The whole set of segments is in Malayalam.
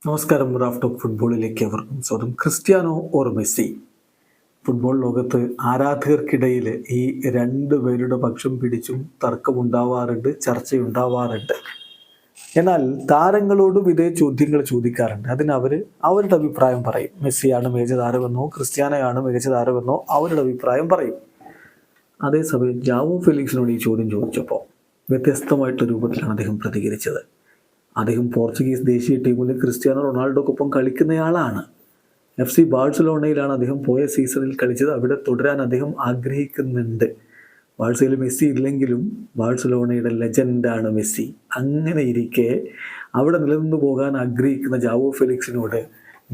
നമസ്കാരം. റാഫ് ടോക്ക് ഫുട്ബോളിലേക്ക് അവർക്കും സ്വാഗതം. Cristiano or Messi? ഫുട്ബോൾ ലോകത്ത് ആരാധകർക്കിടയിൽ ഈ രണ്ടു പേരുടെ പക്ഷം പിടിച്ചും തർക്കമുണ്ടാവാറുണ്ട്, ചർച്ചയുണ്ടാവാറുണ്ട്. എന്നാൽ താരങ്ങളോടും ഇതേ ചോദ്യങ്ങൾ ചോദിക്കാറുണ്ട്. അതിന് അവരുടെ അഭിപ്രായം പറയും. മെസ്സിയാണ് മികച്ച താരമെന്നോ ക്രിസ്ത്യാനോയാണ് മികച്ച താരമെന്നോ അവരുടെ അഭിപ്രായം പറയും. അതേസമയം ജാവോ ഫെലിക്സിനോട് ഈ ചോദ്യം ചോദിച്ചപ്പോൾ വ്യത്യസ്തമായിട്ടുള്ള രൂപത്തിലാണ് അദ്ദേഹം പ്രതികരിച്ചത്. അദ്ദേഹം പോർച്ചുഗീസ് ദേശീയ ടീമിൽ ക്രിസ്ത്യാനോ റൊണാൾഡോക്കൊപ്പം കളിക്കുന്നയാളാണ്. FC ബാഴ്സലോണയിലാണ് അദ്ദേഹം പോയ സീസണിൽ കളിച്ചത്. അവിടെ തുടരാൻ അദ്ദേഹം ആഗ്രഹിക്കുന്നുണ്ട്. ബാഴ്സയിൽ മെസ്സി ഇല്ലെങ്കിലും ബാഴ്സലോണയുടെ ലെജൻഡാണ് മെസ്സി. അങ്ങനെ ഇരിക്കെ അവിടെ നിലനിന്ന് പോകാൻ ആഗ്രഹിക്കുന്ന ജാവോ ഫെലിക്സിനോട്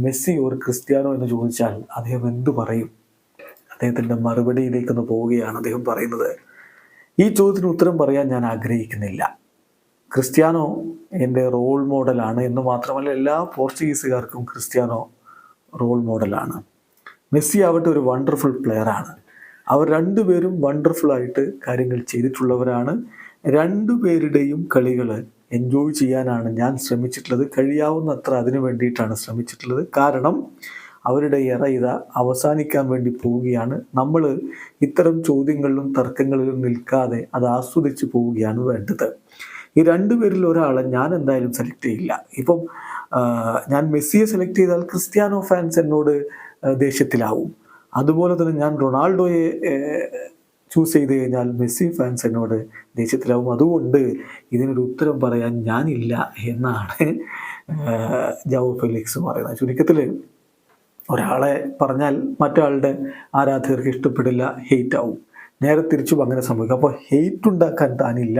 മെസ്സി ഓർ ക്രിസ്ത്യാനോ എന്ന് ചോദിച്ചാൽ അദ്ദേഹം എന്തു പറയും? അദ്ദേഹത്തിൻ്റെ മറുപടിയിലേക്കൊന്ന് പോവുകയാണ്. അദ്ദേഹം പറയുന്നത്, ഈ ചോദ്യത്തിന് ഉത്തരം പറയാൻ ഞാൻ ആഗ്രഹിക്കുന്നില്ല. ക്രിസ്ത്യാനോ എൻ്റെ റോൾ മോഡലാണ് എന്ന് മാത്രമല്ല, എല്ലാ പോർച്ചുഗീസുകാർക്കും ക്രിസ്ത്യാനോ റോൾ മോഡലാണ്. മെസ്സി ആവട്ടെ ഒരു വണ്ടർഫുൾ പ്ലെയറാണ്. അവർ രണ്ടുപേരും വണ്ടർഫുള്ളായിട്ട് കാര്യങ്ങൾ ചെയ്തിട്ടുള്ളവരാണ്. രണ്ടുപേരുടെയും കളികൾ എൻജോയ് ചെയ്യാനാണ് ഞാൻ ശ്രമിച്ചിട്ടുള്ളത്. കഴിയാവുന്നത്ര അതിനു വേണ്ടിയിട്ടാണ് ശ്രമിച്ചിട്ടുള്ളത്. കാരണം അവരുടെ എറ ഇതാ അവസാനിക്കാൻ വേണ്ടി പോവുകയാണ്. നമ്മൾ ഇത്തരം ചോദ്യങ്ങളിലും തർക്കങ്ങളിലും നിൽക്കാതെ അത് ആസ്വദിച്ച് പോവുകയാണ് വേണ്ടത്. ഈ രണ്ടുപേരിൽ ഒരാളെ ഞാൻ എന്തായാലും സെലക്ട് ചെയ്യില്ല. ഇപ്പം ഞാൻ മെസ്സിയെ സെലക്ട് ചെയ്താൽ ക്രിസ്ത്യാനോ ഫാൻസ് എന്നോട് ദേഷ്യത്തിലാവും. അതുപോലെ തന്നെ ഞാൻ റൊണാൾഡോയെ ചൂസ് ചെയ്ത് കഴിഞ്ഞാൽ മെസ്സി ഫാൻസ് എന്നോട് ദേഷ്യത്തിലാവും. അതുകൊണ്ട് ഇതിനൊരു ഉത്തരം പറയാൻ ഞാനില്ല എന്നാണ് ജാവോ ഫെലിക്സ് പറയുന്നത്. ചുരുക്കത്തിൽ ഒരാളെ പറഞ്ഞാൽ മറ്റൊരാളുടെ ആരാധകർക്ക് ഇഷ്ടപ്പെടില്ല, ഹെയ്റ്റ് ആവും. നേരെ തിരിച്ചും അങ്ങനെ സംഭവിക്കും. അപ്പോൾ ഹെയ്റ്റ് ഉണ്ടാക്കാൻ താനില്ല,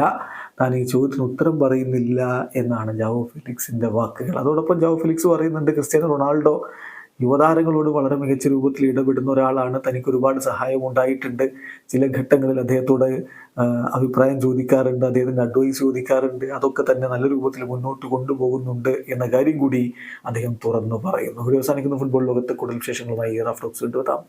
താൻ ഈ ചോദ്യത്തിന് ഉത്തരം പറയുന്നില്ല എന്നാണ് ജാവോ ഫെലിക്സിൻ്റെ വാക്കുകൾ. അതോടൊപ്പം ജാവോ ഫെലിക്സ് പറയുന്നുണ്ട്, ക്രിസ്ത്യാനോ റൊണാൾഡോ യുവതാരങ്ങളോട് വളരെ മികച്ച രൂപത്തിൽ ഇടപെടുന്ന ഒരാളാണ്. തനിക്ക് ഒരുപാട് സഹായം ഉണ്ടായിട്ടുണ്ട്. ചില ഘട്ടങ്ങളിൽ അദ്ദേഹത്തോട് അഭിപ്രായം ചോദിക്കാറുണ്ട്, അദ്ദേഹത്തിൻ്റെ അഡ്വൈസ് ചോദിക്കാറുണ്ട്. അതൊക്കെ തന്നെ നല്ല രൂപത്തിൽ മുന്നോട്ട് കൊണ്ടുപോകുന്നുണ്ട് എന്ന കാര്യം കൂടി അദ്ദേഹം തുറന്നു പറയുന്നു. ഒരു അവസാനിക്കുന്ന ഫുട്ബോൾ ലോകത്തെ കൂടുതൽ വിശേഷങ്ങളുമായി റാഫ് ടോക്സ് കൊണ്ടുവരാം.